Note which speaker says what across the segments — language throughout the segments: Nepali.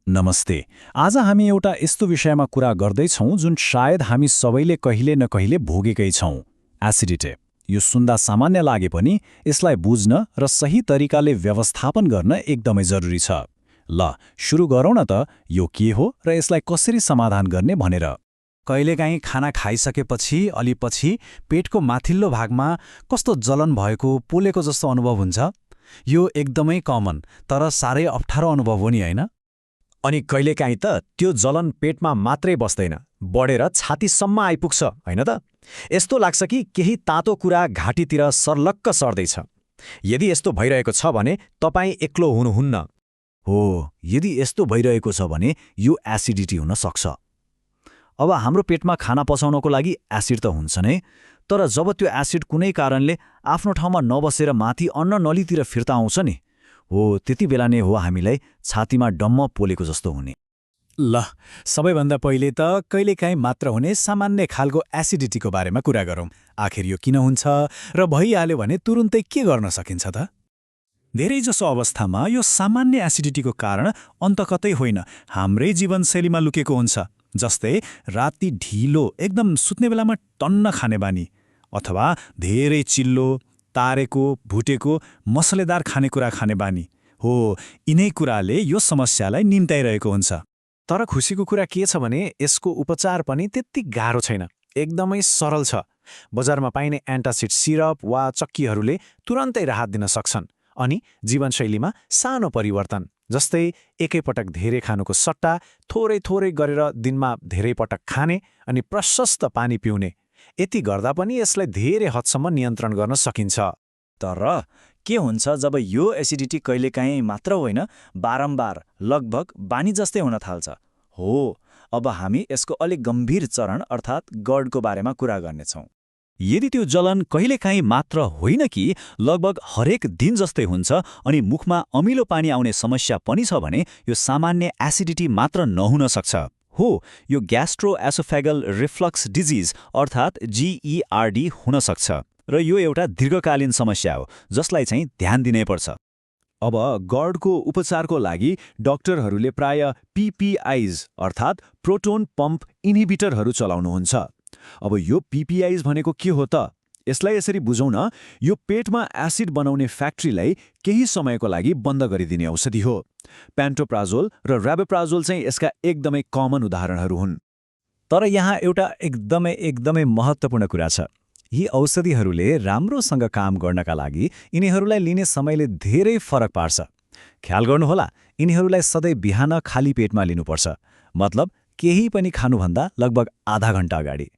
Speaker 1: नमस्ते। आज हामी एउटा यस्तो विषयमा कुरा गर्दैछौँ जुन सायद हामी सबैले कहिले न कहिले भोगेकै छौँ। एसिडिटी। यो सुन्दा सामान्य लागे पनि यसलाई बुझ्न र सही तरिकाले व्यवस्थापन गर्न एकदमै जरुरी छ। ल, सुरु गरौँ न त यो के हो र यसलाई कसरी समाधान गर्ने भनेर।
Speaker 2: कहिलेकाहीँ खाना खाइसकेपछि अलि पछि पेटको माथिल्लो भागमा कस्तो जलन भएको पोलेको जस्तो अनुभव हुन्छ। यो एकदमै कमन तर साह्रै अप्ठ्यारो अनुभव हो नि होइन।
Speaker 3: अनि कहिलेकाहीँ त त्यो जलन पेटमा मात्रै बस्दैन, बढेर छातीसम्म आइपुग्छ, होइन त? यस्तो लाग्छ कि केही तातो कुरा घाँटीतिर सर्लक्क सर्दैछ। यदि यस्तो भइरहेको छ भने तपाईँ एक्लो हुनुहुन्न।
Speaker 2: हो, यदि यस्तो भइरहेको छ भने यो एसिडिटी हुन सक्छ। अब हाम्रो पेटमा खाना पचाउनको लागि एसिड त हुन्छ नै, तर जब त्यो एसिड कुनै कारणले आफ्नो ठाउँमा नबसेर माथि अन्न नलीतिर फिर्ता आउँछ नि, हो त्यति बेला नै हो हामीलाई छातीमा डम्म पोलेको जस्तो हुने।
Speaker 1: ल, सबैभन्दा पहिले त कहिलेकाहीँ मात्र हुने सामान्य खालको एसिडिटीको बारेमा कुरा गरौँ। आखिर यो किन हुन्छ र भइहाल्यो भने तुरुन्तै के गर्न सकिन्छ त? धेरैजसो अवस्थामा यो सामान्य एसिडिटीको कारण अन्त कतै होइन, हाम्रै जीवनशैलीमा लुकेको हुन्छ। जस्तै राति ढिलो एकदम सुत्ने बेलामा टन्न खाने बानी, अथवा धेरै चिल्लो तारेको भुटेको मसलेदार खानेकुरा खाने बानी हो। यिनै कुराले यो समस्यालाई निम्ताइरहेको हुन्छ।
Speaker 3: तर खुसीको कुरा के छ भने यसको उपचार पनि त्यति गाह्रो छैन, एकदमै सरल छ। बजारमा पाइने एन्टासिड सिरप वा चक्कीहरूले तुरन्तै राहत दिन सक्छन्। अनि जीवनशैलीमा सानो परिवर्तन, जस्तै एकैपटक धेरै खानुको सट्टा थोरै थोरै गरेर दिनमा धेरै पटक खाने अनि प्रशस्त पानी पिउने, यति गर्दा पनि यसलाई धेरै हदसम्म नियन्त्रण गर्न सकिन्छ।
Speaker 2: तर के हुन्छ जब यो एसिडिटी कहिलेकाहीँ मात्र होइन, बारम्बार लगभग बानी जस्तै हुन थाल्छ? हो, अब हामी यसको अलिक गम्भीर चरण अर्थात् गडको बारेमा कुरा गर्नेछौँ। यदि त्यो जलन कहिलेकाहीँ मात्र होइन कि लगभग हरेक दिन जस्तै हुन्छ अनि मुखमा अमिलो पानी आउने समस्या पनि छ भने यो सामान्य एसिडिटी मात्र नहुन सक्छ। हो, यो ग्यास्ट्रोएसोफेगल रिफ्लक्स डिजिज अर्थात् GERD हुन सक्छ र यो एउटा दीर्घकालीन समस्या हो जसलाई चाहिँ ध्यान दिनैपर्छ। अब गडको उपचारको लागि डाक्टरहरूले प्राय PPIs अर्थात् प्रोटोन पम्प इन्हिबिटरहरू चलाउनुहुन्छ। अब यो PPIs भनेको के हो त? यसलाई यसरी बुझौँ न, यो पेटमा एसिड बनाउने फ्याक्ट्रीलाई केही समयको लागि बन्द गरिदिने औषधि हो। पेन्टोप्राजोल र राबेप्राजोल चाहिँ यसका एकदमै कमन उदाहरणहरू हुन्।
Speaker 1: तर यहाँ एउटा एकदमै महत्त्वपूर्ण कुरा छ। यी औषधिहरूले राम्रोसँग काम गर्नका लागि यिनीहरूलाई लिने समयले धेरै फरक पार्छ। ख्याल गर्नुहोला, यिनीहरूलाई सधैँ बिहान खाली पेटमा लिनुपर्छ, मतलब केही पनि खानुभन्दा लगभग आधा घण्टा अगाडि।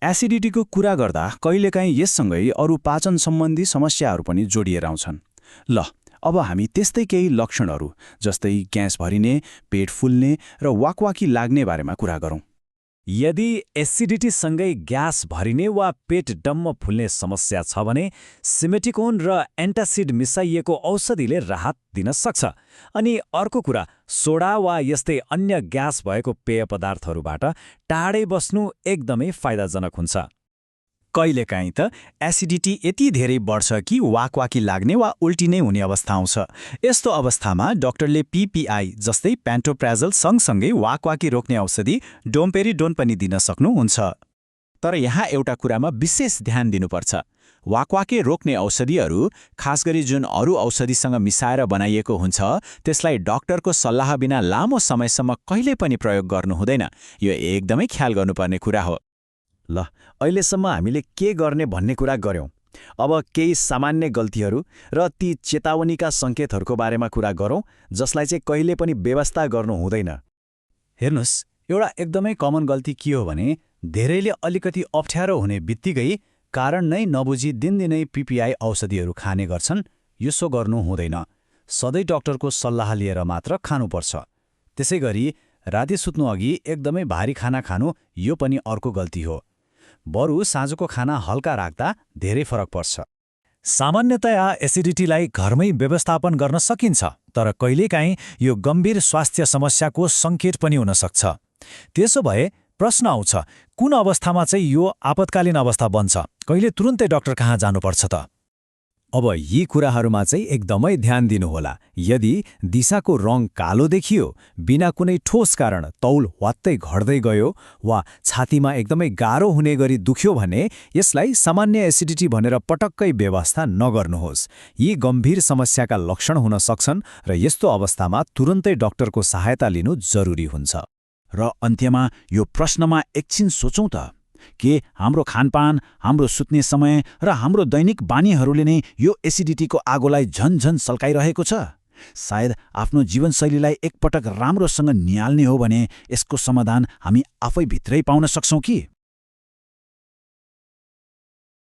Speaker 2: एसिडिटीको कुरा गर्दा कहिलेकाहीँ यससँगै अरू पाचन सम्बन्धी समस्याहरू पनि जोडिएर आउँछन्। ल, अब हामी त्यस्तै केही लक्षणहरू जस्तै ग्यास भरिने, पेट फुल्ने र वाकवाकी लाग्ने बारेमा कुरा गरौँ।
Speaker 1: यदि एसिडिटीसँगै ग्यास भरिने वा पेट डम्म फुल्ने समस्या छ भने सिमेटिकोन र एन्टासिड मिसाइएको औषधिले राहत दिन सक्छ। अनि अर्को कुरा, सोडा वा यस्तै अन्य ग्यास भएको पेय पदार्थहरूबाट टाढै बस्नु एकदमै फाइदाजनक हुन्छ।
Speaker 2: कहिलेकाहीँ त एसिडिटी यति धेरै बढ्छ कि वाकवाकी लाग्ने वा उल्टी नै हुने अवस्था आउँछ। यस्तो अवस्थामा डाक्टरले PPI जस्तै पेन्टोप्राजोल सँगसँगै वाकवाकी रोक्ने औषधि डोम्पेरिडोन पनि दिन सक्नुहुन्छ। तर यहाँ एउटा कुरामा विशेष ध्यान दिनुपर्छ। वाकवाकी रोक्ने औषधिहरू, खास गरी जुन अरू औषधिसँग मिसाएर बनाइएको हुन्छ, त्यसलाई डाक्टरको सल्लाह बिना लामो समयसम्म कहिल्यै पनि प्रयोग गर्नु हुँदैन। यो एकदमै ख्याल गर्नुपर्ने कुरा हो।
Speaker 3: ल, अहिलेसम्म हामीले के गर्ने भन्ने कुरा गर्यौँ। अब केही सामान्य गल्तीहरू र ती चेतावनीका सङ्केतहरूको बारेमा कुरा गरौँ जसलाई चाहिँ कहिले पनि बेवास्ता गर्नु हुँदैन।
Speaker 2: हेर्नुहोस्, एउटा एकदमै कमन गल्ती के हो भने धेरैले अलिकति अप्ठ्यारो हुने बित्तिकै कारण नै नबुझी दिनदिनै PPI औषधिहरू खाने गर्छन्। यसो गर्नु हुँदैन। सधैँ डाक्टरको सल्लाह लिएर मात्र खानुपर्छ। त्यसै गरी राति सुत्नु अघि एकदमै भारी खाना खानु यो पनि अर्को गल्ती हो। बरु साँझको खाना हल्का राख्दा धेरै फरक पर्छ।
Speaker 1: सामान्यतया एसिडिटीलाई घरमै व्यवस्थापन गर्न सकिन्छ, तर कहिलेकाहीँ यो गम्भीर स्वास्थ्य समस्याको सङ्केत पनि हुन सक्छ। त्यसो भए प्रश्न आउँछ, कुन अवस्थामा चाहिँ यो आपतकालीन अवस्था बन्छ? कहिले तुरुन्तै डाक्टर कहाँ जानुपर्छ त?
Speaker 4: अब यी कुराहरूमा चाहिँ एकदमै ध्यान दिनुहोला। यदि दिशाको रङ कालो देखियो, बिना कुनै ठोस कारण तौल ह्वात्तै घट्दै गयो वा छातीमा एकदमै गाह्रो हुने गरी दुख्यो भने यसलाई सामान्य एसिडिटी भनेर पटक्कै व्यवस्था नगर्नुहोस्। यी गम्भीर समस्याका लक्षण हुन सक्छन् र यस्तो अवस्थामा तुरुन्तै डाक्टरको सहायता लिनु जरुरी हुन्छ।
Speaker 1: र अन्त्यमा यो प्रश्नमा एकछिन सोचौँ त, के हाम्रो खानपान, हाम्रो सुत्ने समय र हाम्रो दैनिक बानीहरूले नै यो एसिडिटीको आगोलाई झन सल्काइरहेको छ? सायद आफ्नो जीवनशैलीलाई एकपटक राम्रोसँग निहाल्ने हो भने यसको समाधान हामी आफैभित्रै पाउन सक्छौँ कि?